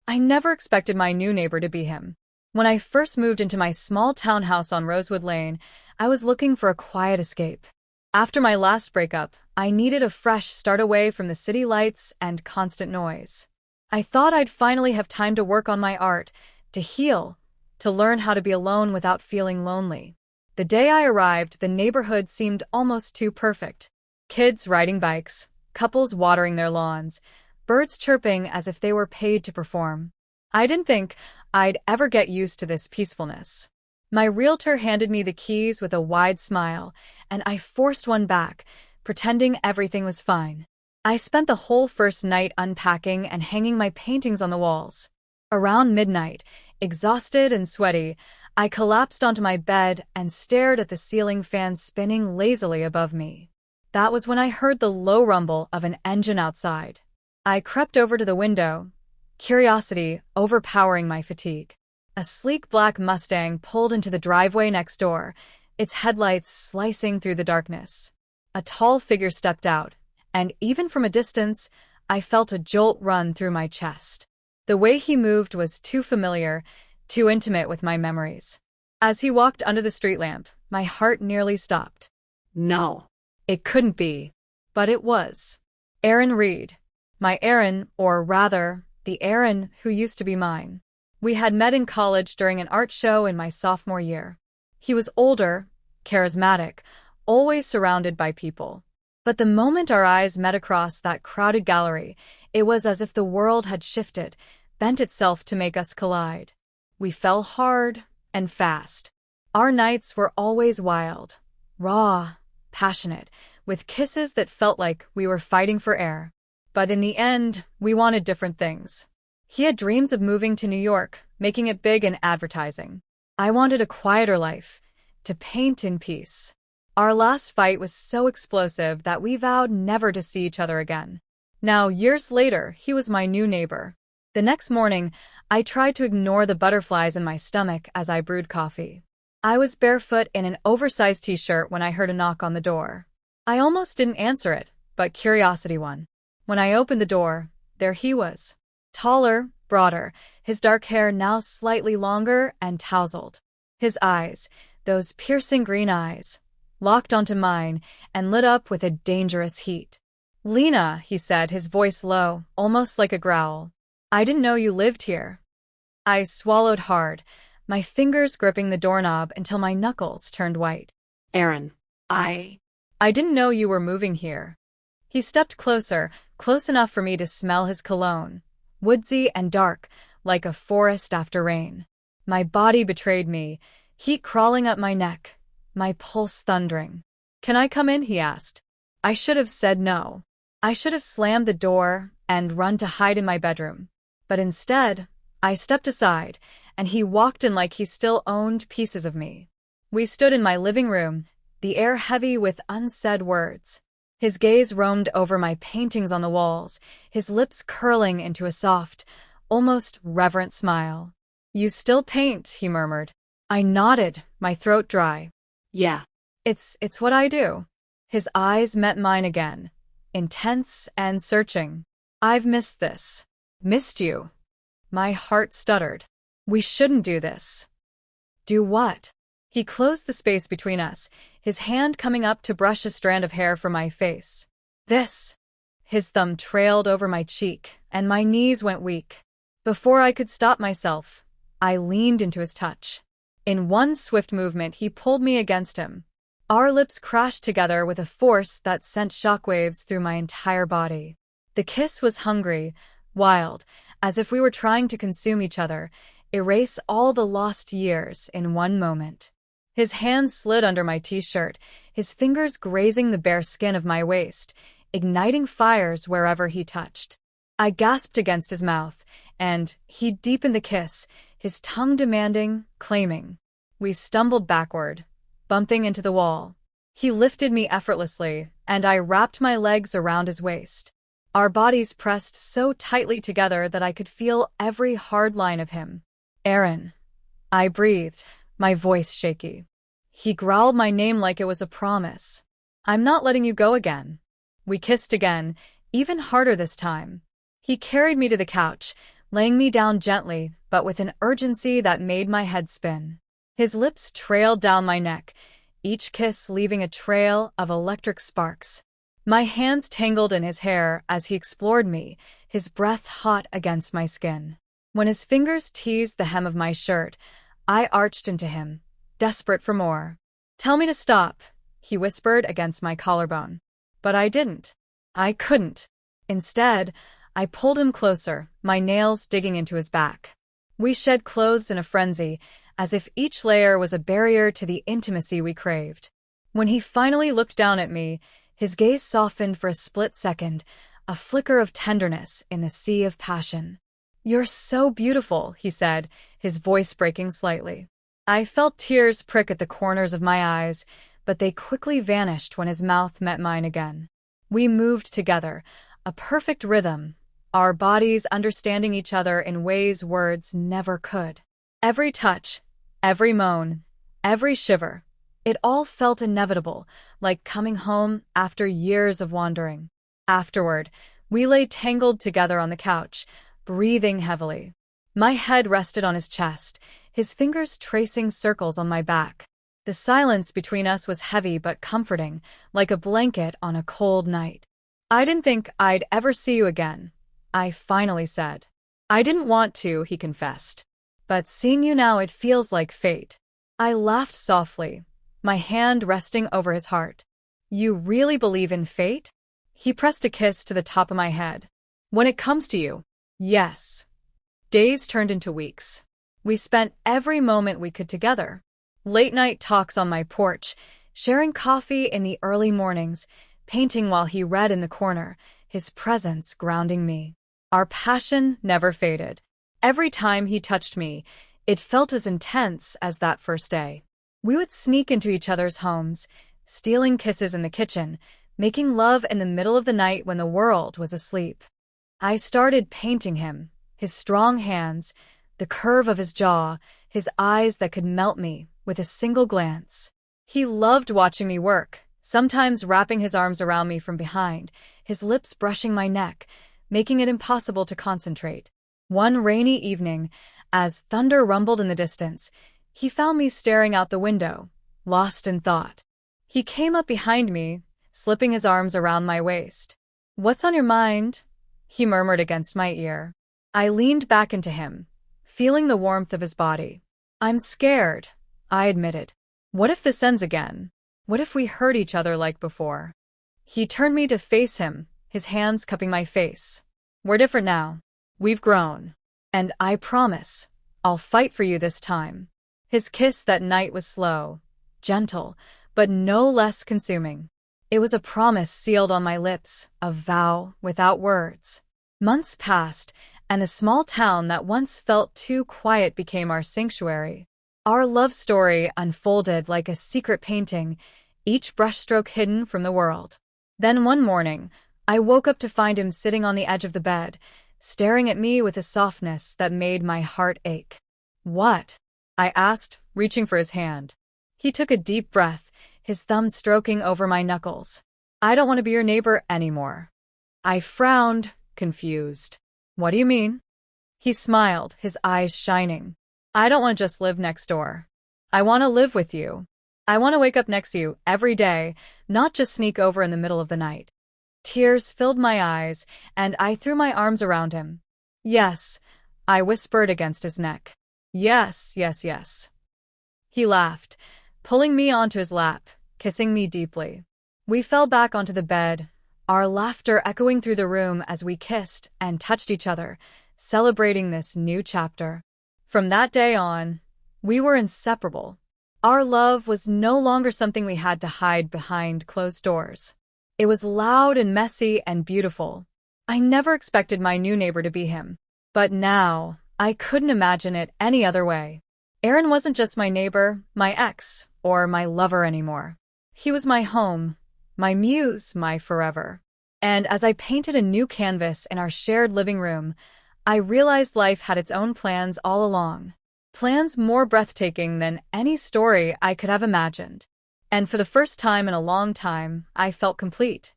I never expected my new neighbor to be him. When I first moved into my small townhouse on Rosewood Lane, I was looking for a quiet escape. After my last breakup, I needed a fresh start away from the city lights and constant noise. I thought I'd finally have time to work on my art, to heal, to learn how to be alone without feeling lonely. The day I arrived, the neighborhood seemed almost too perfect. Kids riding bikes, couples watering their lawns, birds chirping as if they were paid to perform. I didn't think I'd ever get used to this peacefulness. My realtor handed me the keys with a wide smile, and I forced one back, pretending everything was fine. I spent the whole first night unpacking and hanging my paintings on the walls. Around midnight, exhausted and sweaty, I collapsed onto my bed and stared at the ceiling fan spinning lazily above me. That was when I heard the low rumble of an engine outside. I crept over to the window, curiosity overpowering my fatigue. A sleek black Mustang pulled into the driveway next door, its headlights slicing through the darkness. A tall figure stepped out, and even from a distance, I felt a jolt run through my chest. The way he moved was too familiar, too intimate with my memories. As he walked under the street lamp, my heart nearly stopped. No. It couldn't be. But it was. Aaron Reed. My Aaron, or rather, the Aaron who used to be mine. We had met in college during an art show in my sophomore year. He was older, charismatic, always surrounded by people. But the moment our eyes met across that crowded gallery, it was as if the world had shifted, bent itself to make us collide. We fell hard and fast. Our nights were always wild, raw, passionate, with kisses that felt like we were fighting for air. But in the end, we wanted different things. He had dreams of moving to New York, making it big in advertising. I wanted a quieter life, to paint in peace. Our last fight was so explosive that we vowed never to see each other again. Now, years later, he was my new neighbor. The next morning, I tried to ignore the butterflies in my stomach as I brewed coffee. I was barefoot in an oversized t-shirt when I heard a knock on the door. I almost didn't answer it, but curiosity won. When I opened the door, there he was. Taller, broader, his dark hair now slightly longer and tousled. His eyes, those piercing green eyes, locked onto mine and lit up with a dangerous heat. "Lena," he said, his voice low, almost like a growl. "I didn't know you lived here." I swallowed hard, my fingers gripping the doorknob until my knuckles turned white. Aaron, I didn't know you were moving here." He stepped closer, close enough for me to smell his cologne, woodsy and dark, like a forest after rain. My body betrayed me, heat crawling up my neck, my pulse thundering. "Can I come in?" he asked. I should have said no. I should have slammed the door and run to hide in my bedroom. But instead, I stepped aside, and he walked in like he still owned pieces of me. We stood in my living room, the air heavy with unsaid words. His gaze roamed over my paintings on the walls, his lips curling into a soft, almost reverent smile. "You still paint," he murmured. I nodded, my throat dry. Yeah. It's what I do." His eyes met mine again, intense and searching. "I've missed this." "Missed you?" My heart stuttered. "We shouldn't do this." "Do what?" He closed the space between us, his hand coming up to brush a strand of hair from my face. "This." His thumb trailed over my cheek, and my knees went weak. Before I could stop myself, I leaned into his touch. In one swift movement, he pulled me against him. Our lips crashed together with a force that sent shockwaves through my entire body. The kiss was hungry, wild, as if we were trying to consume each other, erase all the lost years in one moment. His hands slid under my t-shirt, his fingers grazing the bare skin of my waist, igniting fires wherever he touched. I gasped against his mouth, and he deepened the kiss, his tongue demanding, claiming. We stumbled backward, bumping into the wall. He lifted me effortlessly, and I wrapped my legs around his waist. Our bodies pressed so tightly together that I could feel every hard line of him. "Aaron." I breathed, my voice shaky. He growled my name like it was a promise. "I'm not letting you go again." We kissed again, even harder this time. He carried me to the couch, laying me down gently, but with an urgency that made my head spin. His lips trailed down my neck, each kiss leaving a trail of electric sparks. My hands tangled in his hair as he explored me, his breath hot against my skin. When his fingers teased the hem of my shirt, I arched into him, desperate for more. "Tell me to stop," he whispered against my collarbone. But I didn't. I couldn't. Instead, I pulled him closer, my nails digging into his back. We shed clothes in a frenzy, as if each layer was a barrier to the intimacy we craved. When he finally looked down at me, his gaze softened for a split second, a flicker of tenderness in the sea of passion. "You're so beautiful," he said, his voice breaking slightly. I felt tears prick at the corners of my eyes, but they quickly vanished when his mouth met mine again. We moved together, a perfect rhythm, our bodies understanding each other in ways words never could. Every touch, every moan, every shiver, it all felt inevitable, like coming home after years of wandering. Afterward, we lay tangled together on the couch, breathing heavily. My head rested on his chest, his fingers tracing circles on my back. The silence between us was heavy but comforting, like a blanket on a cold night. "I didn't think I'd ever see you again," I finally said. "I didn't want to," he confessed. "But seeing you now, it feels like fate." I laughed softly, my hand resting over his heart. "You really believe in fate?" He pressed a kiss to the top of my head. "When it comes to you, yes." Days turned into weeks. We spent every moment we could together. Late-night talks on my porch, sharing coffee in the early mornings, painting while he read in the corner, his presence grounding me. Our passion never faded. Every time he touched me, it felt as intense as that first day. We would sneak into each other's homes, stealing kisses in the kitchen, making love in the middle of the night when the world was asleep. I started painting him, his strong hands, the curve of his jaw, his eyes that could melt me with a single glance. He loved watching me work, sometimes wrapping his arms around me from behind, his lips brushing my neck, making it impossible to concentrate. One rainy evening, as thunder rumbled in the distance, he found me staring out the window, lost in thought. He came up behind me, slipping his arms around my waist. "What's on your mind?" he murmured against my ear. I leaned back into him, feeling the warmth of his body. "I'm scared," I admitted. "What if this ends again? What if we hurt each other like before?" He turned me to face him, his hands cupping my face. "We're different now. We've grown. And I promise, I'll fight for you this time." His kiss that night was slow, gentle, but no less consuming. It was a promise sealed on my lips, a vow without words. Months passed, and the small town that once felt too quiet became our sanctuary. Our love story unfolded like a secret painting, each brushstroke hidden from the world. Then one morning, I woke up to find him sitting on the edge of the bed, staring at me with a softness that made my heart ache. "What?" I asked, reaching for his hand. He took a deep breath, his thumb stroking over my knuckles. "I don't want to be your neighbor anymore." I frowned, confused. "What do you mean?" He smiled, his eyes shining. "I don't want to just live next door. I want to live with you. I want to wake up next to you every day, not just sneak over in the middle of the night." Tears filled my eyes, and I threw my arms around him. "Yes," I whispered against his neck. "Yes, yes, yes." He laughed, pulling me onto his lap, kissing me deeply. We fell back onto the bed, our laughter echoing through the room as we kissed and touched each other, celebrating this new chapter. From that day on, we were inseparable. Our love was no longer something we had to hide behind closed doors. It was loud and messy and beautiful. I never expected my new neighbor to be him. But now, I couldn't imagine it any other way. Aaron wasn't just my neighbor, my ex, or my lover anymore. He was my home, my muse, my forever. And as I painted a new canvas in our shared living room, I realized life had its own plans all along. Plans more breathtaking than any story I could have imagined. And for the first time in a long time, I felt complete.